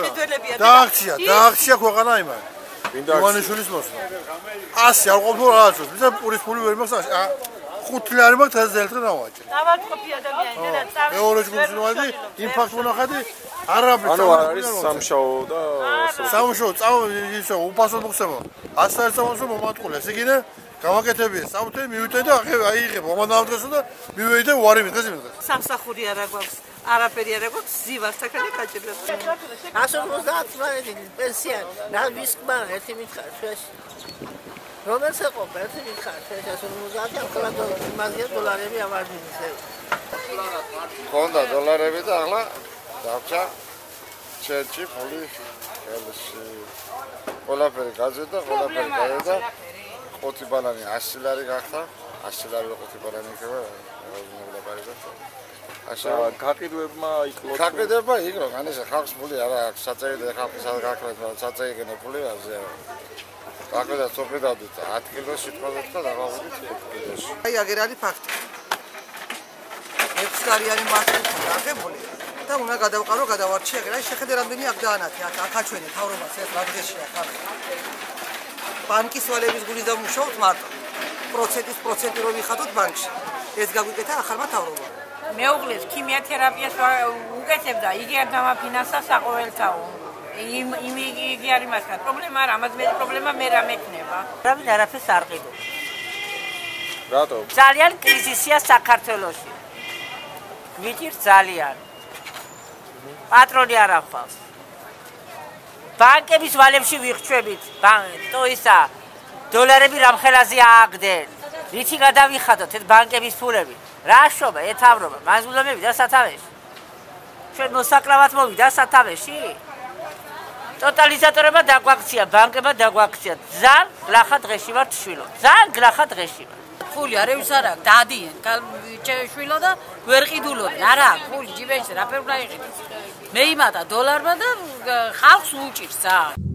ყიდველები არის? დააქცია ქვეყანა იმან. ივანიშვილის მოსვლა. 100 არ ყოფილ რაღაცას. მისა პურის ფული ვერ მაქვს. 5 ლარი მაქვს 1000 დღე დავაჭრე. დავაწყობი ადამიანი და წავი. მეორე ჯგუფს ნოადი იმპაქტ მონახადი არაბი. ანუ არის სამშაო და სამშაო ისო უფასო მოხსება. 100 სამშაო მომატყულა. ესე იგი გამაკეთებია სამთე მივიდე და აიღებ მომანამდესო და მივიდე უარი მიღეს იმას. სამსახური არა გვაქვს. არაფერი არა გვაქვს ზივარ საკალი გაჭირდება 150 ლარი პენსია რა ვისკმა ერთი მითხარ შეში რომელიც ეყოფა ერთი მითხარ შეში 150 იმაზია დოლარები ავარდინის ხონდა დოლარები და ახლა დავჭა ჩერჩი ფული ხელში ყველაფერი გაზედა ყველაფერი გაედა 5 ბანანი 100 ლარი გახდა 100 ლარი 5 ბანანი იქნება მოგლაპარაკეთ გაყიდვებმა იკლოთ. გაყიდვება იქ რომ ანესა ხალხს ფული არა აქვს საწეიდე ხალხის გაკრეთ საწეიგენე ფული აზე. გაყიდა სოფედავდით 10 კილოს სიტყვაზე და დაღავდით 5 კილოში. აი აგერ არის ფაქტი. 6 კარიანი მასკა დაგებული და უნდა გადავყარო გადავარჩი აგერ აი შეხედე რამდენი აქ დაანათი აქ აჩვენე თავრობას ეს რა დღეშია ხალხი. ბანკის ვალების გული დამუშავოთ მარტო. პროცენტი რომ ვიხადოთ ბანკში. ეს გაგვიკეთა ახალმა თავრობამ. მეუღლის ქიმიოთერაპიას უკეთებდა, იგი არ დამაფინანსა საყოველთაო. იგი არის მასკა. პრობლემა არა, ამას მე პრობლემა მე რა მექნება. რავი არაფერს არ ყიდო. რატო? ძალიან კრიზისია საქართველოში. გვიჭირს ძალიან. პატრონი არ ახავს. ბანკების ვალებში ვიხჩვებით. ისა დოლარები რამხელაზე ააგდნენ. რითი გადავიხადოთ ეს ბანკების ფულები? რა შობა ეთავრობა მას უნდა მივიდა სათავეში ჩვენ მოსაკლავად მოვიდა სათავეში ტოტალიზატორებმა დაგვაქცია ბანკებმა დაგვაქცია ძალიან გლახა დღეში ვარ შვილო ძალიან გლახა დღეში ვარ ფული არავის არ აქვს დადიან შვილო და ვერ ყიდულობენ არა ფული ჯიბეში რაფერ უნდა იყიდოს მე იმატა დოლარმა და ხალხს უჭირს ძალიან